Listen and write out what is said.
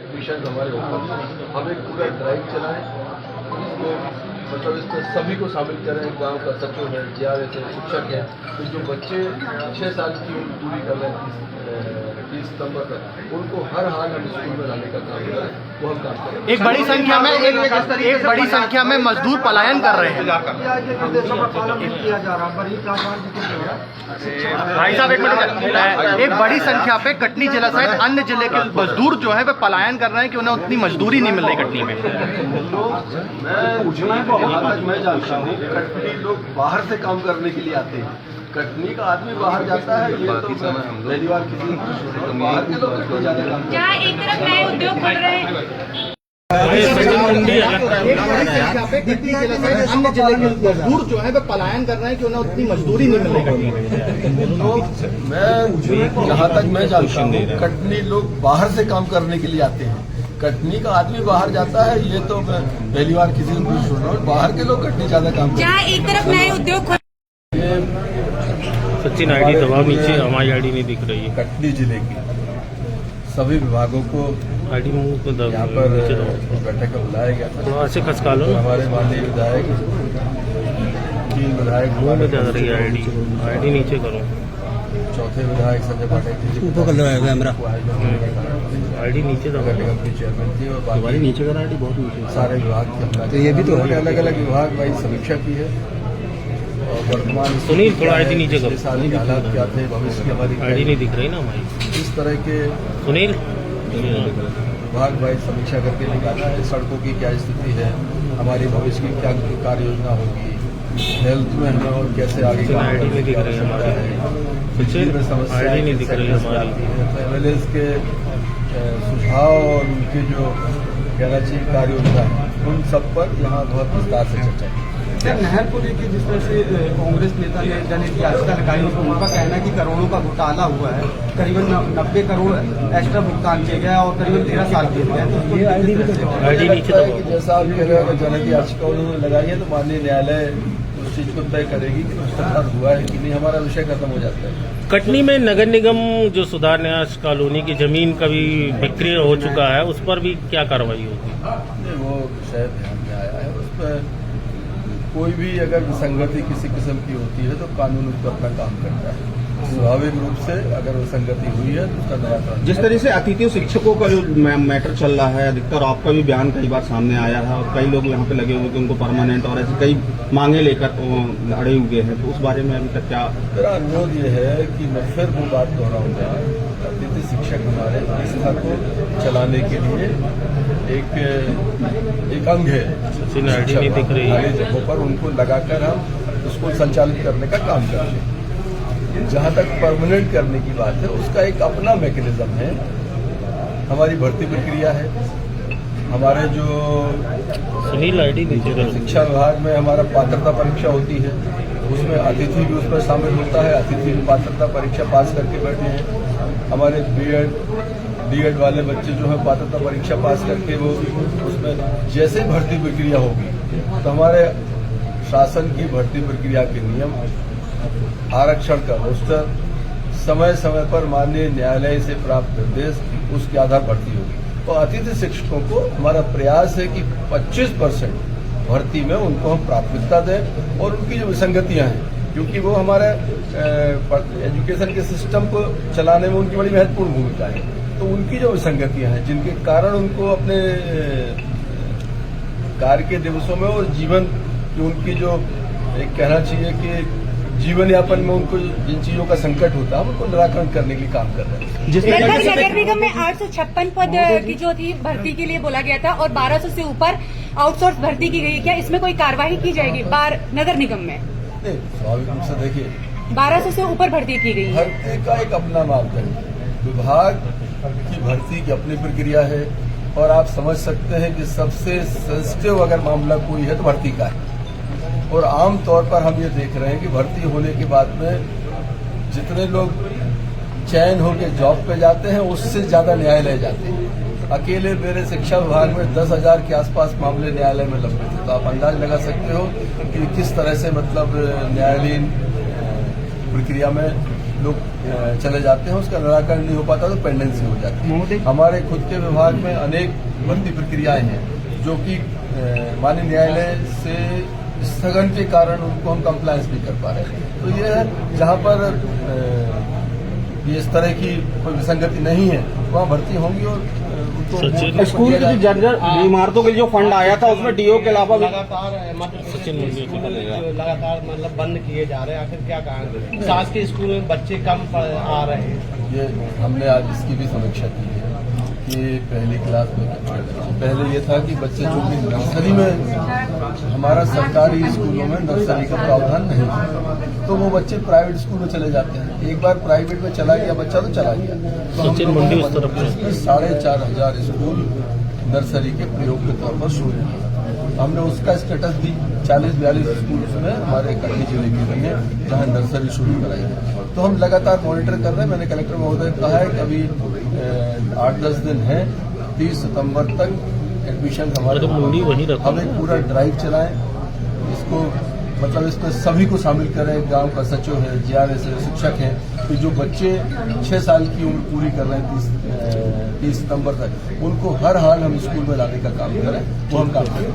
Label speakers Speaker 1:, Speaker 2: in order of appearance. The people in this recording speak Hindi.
Speaker 1: मिशन हमारे ऊपर हम एक पूरा ड्राइव चलाएं, इसको मतलब इसमें सभी को शामिल करें। गांव का सचिव है, जीआरएस है, शिक्षक है, तो जो बच्चे 6 साल की उम्र पूरी कर रहे हैं 30 सितंबर तक, उनको हर हाल हम स्कूल में लाने का काम करें, वो हम काम करें।
Speaker 2: एक बड़ी संख्या में मजदूर पलायन कर रहे हैं। भाई साहब एक मिनट, एक बड़ी संख्या पे कटनी जिला सहित अन्य जिले के मजदूर जो है वे पलायन कर रहे हैं कि उन्हें उतनी मजदूरी नहीं मिल रही कटनी में।
Speaker 1: मैं जानता हूँ कटनी लोग बाहर से काम करने के लिए आते हैं। कटनी का आदमी बाहर जाता है, ये तो पहली बार किसी बाहर के लोग कटनी ज्यादा काम करते हैं।
Speaker 3: जहाँ एक तरफ नए उद्योग खुल रहे हैं,
Speaker 2: कटनी जिला सहित अन्य जिले के मजदूर जो है वे पलायन कर रहे हैं कि उन्हें उतनी मजदूरी नहीं मिल रही कटनी में।
Speaker 1: मैं जहाँ तक मैं जानता हूँ कटनी लोग बाहर से काम करने के लिए आते हैं। कटनी का आदमी बाहर जाता है, ये तो मैं पहली बार किसी को सुन रहा हूँ। बाहर के लोग कटनी ज्यादा काम करते हैं।
Speaker 3: जहाँ एक तरफ नए उद्योग खुल
Speaker 4: सचिन आईडी दबाव नीचे, हमारी आईडी नहीं दिख रही है।
Speaker 1: कटनी जिले की सभी विभागों को
Speaker 4: आईडी में तो
Speaker 1: यहाँ पर बैठक में बुलाया गया था।
Speaker 4: थोड़ा ऐसे खसका लो ना,
Speaker 1: हमारे माननीय विधायक 3 विधायक
Speaker 4: मुँह में जा रही है आईडी नीचे करो।
Speaker 1: चौथे विधायक संजय पाठक जी
Speaker 4: आईडी नीचे दबा,
Speaker 1: निगम के चेयरमैन थी और बाकी
Speaker 4: नीचे का आईडी बहुत नीचे।
Speaker 1: सारे विभाग के ये भी तो अलग अलग विभाग भाई समीक्षा की है। और वर्तमान
Speaker 4: सुनील थोड़ा आईडी नीचे करो।
Speaker 1: साल के हालात क्या थे, भविष्य की हमारी
Speaker 4: आईडी नहीं दिख रही ना हमारी।
Speaker 1: इस तरह के
Speaker 4: सुनील
Speaker 1: विभाग भाई समीक्षा करके निकाला है। सड़कों की क्या स्थिति है, हमारी भविष्य की क्या कार्य योजना होगी, हेल्थ में हमें और कैसे आगे
Speaker 4: आईडी नहीं दिख रही हमारी, आईडी नहीं दिख रही हमारी।
Speaker 1: एमएलएस के सुझाव और उनके जो कहना चाहिए कार्य योजना है, उन सब पर यहाँ बहुत विस्तार से चर्चा की।
Speaker 5: नहर को लेकर जिस तरह से कांग्रेस नेता ने जनहित याचिका लगाई, उनका कहना है कि करोड़ों का घोटाला हुआ है, करीबन 90 करोड़ एक्स्ट्रा भुगतान किया गया और करीबन 13 साल किया गया। तो
Speaker 4: आईडी नीचे दबाओ।
Speaker 1: जैसा आप कह रहे हो, जनहित याचिका उन्होंने लगाई है तो माननीय न्यायालय उस चीज को तय करेगी कि भ्रष्टाचार हुआ है कि नहीं। हमारा विषय खत्म हो जाता है।
Speaker 4: कटनी में नगर निगम जो सुधार न्यास कॉलोनी की जमीन का भी बिक्री हो चुका है, उस पर भी क्या कार्रवाई होगी?
Speaker 1: वो विषय ध्यान में आया है। उस पर कोई भी अगर विसंगति किसी किस्म की होती है तो कानून उस पर अपना काम करता है। स्वाभाविक रूप से अगर विसंगति हुई है तो उसका नया कानून।
Speaker 5: जिस तरह से अतिथि शिक्षकों का जो मैटर चल रहा है, अधिकतर आपका भी बयान कई बार सामने आया है और कई लोग यहाँ पे लगे हुए कि उनको परमानेंट और ऐसी कई मांगे लेकर अड़े हुए हैं, तो उस बारे में अभी तक क्या?
Speaker 1: मेरा अनुरोध ये है कि मैं फिर वो बात दोहराऊंगा, अतिथि शिक्षक हमारे संस्था को चलाने के लिए एक अंग है।
Speaker 4: नहीं दिख रही
Speaker 1: खाली जगहों पर उनको लगाकर हम उसको संचालित करने का काम करते हैं। जहाँ तक परमानेंट करने की बात है, उसका एक अपना मैकेनिज्म है। हमारी भर्ती प्रक्रिया है, हमारे जो
Speaker 4: सुनील आईडी नीचे करो।
Speaker 1: शिक्षा विभाग में हमारा पात्रता परीक्षा होती है, उसमें अतिथि भी उस पर शामिल होता है। अतिथि भी पात्रता परीक्षा पास करके बैठे हैं। हमारे बीएड वाले बच्चे जो है पात्रता परीक्षा पास करके वो उसमें जैसे भर्ती प्रक्रिया होगी तो हमारे शासन की भर्ती प्रक्रिया के नियम, आरक्षण का रोस्टर, समय समय पर माननीय न्यायालय से प्राप्त निर्देश, उसके आधार भर्ती होगी। तो अतिथि शिक्षकों को हमारा प्रयास है कि 25% भर्ती में उनको हम प्राथमिकता दें और उनकी जो विसंगतियां हैं, क्योंकि वो हमारे एजुकेशन के सिस्टम को चलाने में उनकी बड़ी महत्वपूर्ण भूमिका है। तो उनकी जो विसंगतियां हैं जिनके कारण उनको अपने कार्य के दिवसों में और जीवन की उनकी जो एक कहना चाहिए कि जीवन यापन में उनको जिन चीजों का संकट होता है उनको निराकरण करने के लिए काम कर रहे हैं।
Speaker 3: नगर निगम में 856 पद की जो थी भर्ती के लिए बोला गया था और 1200 से ऊपर आउटसोर्स भर्ती की गई। क्या इसमें कोई कार्यवाही की जाएगी नगर निगम में?
Speaker 1: स्वाभाविक रूप से देखिए
Speaker 3: 1200 से ऊपर भर्ती की गई है।
Speaker 1: भर्ती का एक अपना मापदंड, विभाग की भर्ती की अपनी प्रक्रिया है और आप समझ सकते हैं कि सबसे सेंसिटिव अगर मामला कोई है तो भर्ती का है। और आम तौर पर हम ये देख रहे हैं कि भर्ती होने के बाद में जितने लोग चयन होकर जॉब पे जाते हैं उससे ज्यादा न्यायालय जाते हैं। अकेले मेरे शिक्षा विभाग में 10,000 के आसपास मामले न्यायालय में लंबित थे। तो आप अंदाज लगा सकते हो कि किस तरह से मतलब न्यायालयीन प्रक्रिया में लोग चले जाते हैं, उसका निराकरण नहीं हो पाता तो पेंडेंसी हो जाती है। हमारे खुद के विभाग में अनेक भर्ती प्रक्रियाएं हैं जो कि माननीय न्यायालय से स्थगन के कारण उनको हम कंप्लायंस नहीं कर पा रहे हैं। तो ये है जहाँ पर ये इस तरह की कोई विसंगति नहीं है वहाँ भर्ती होंगी और उनको
Speaker 5: स्कूल की जो जनरल इमारतों के लिए जो फंड आया था उसमें डीओ के अलावा भी
Speaker 6: लगातार मतलब बंद किए जा रहे हैं। आखिर क्या कारण? सास के स्कूल में बच्चे कम आ रहे हैं।
Speaker 1: ये हमने आज इसकी भी समीक्षा की है कि पहली क्लास में पहले ये था कि बच्चे जो कि नर्सरी में हमारा सरकारी स्कूलों में नर्सरी का प्रावधान नहीं है तो वो बच्चे प्राइवेट स्कूल में चले जाते हैं। एक बार प्राइवेट में चला गया बच्चा तो चला गया। तो
Speaker 4: सचिन मंडी उस तरफ से
Speaker 1: 4,500 स्कूल नर्सरी के प्रयोग के तौर पर शुरू किया। हमने उसका स्टेटस भी 40-42 स्कूल में हमारे कटनी जिले के लिए जहाँ नर्सरी शुरू कराई है। तो हम लगातार मॉनिटर कर रहे हैं। मैंने कलेक्टर महोदय को कहा है कि अभी 8-10 दिन है, 30 सितंबर तक एडमिशन हमारे
Speaker 4: मंडी वहीं रखा।
Speaker 1: हम एक पूरा ड्राइव चलाएं, इसको मतलब इसमें सभी को शामिल करें। गांव का सचिव है, जीआरएस है, शिक्षक हैं कि जो बच्चे 6 साल की उम्र पूरी कर रहे हैं 30 सितंबर तक उनको हर हाल हम स्कूल में लाने का काम करें, वो हम काम करें।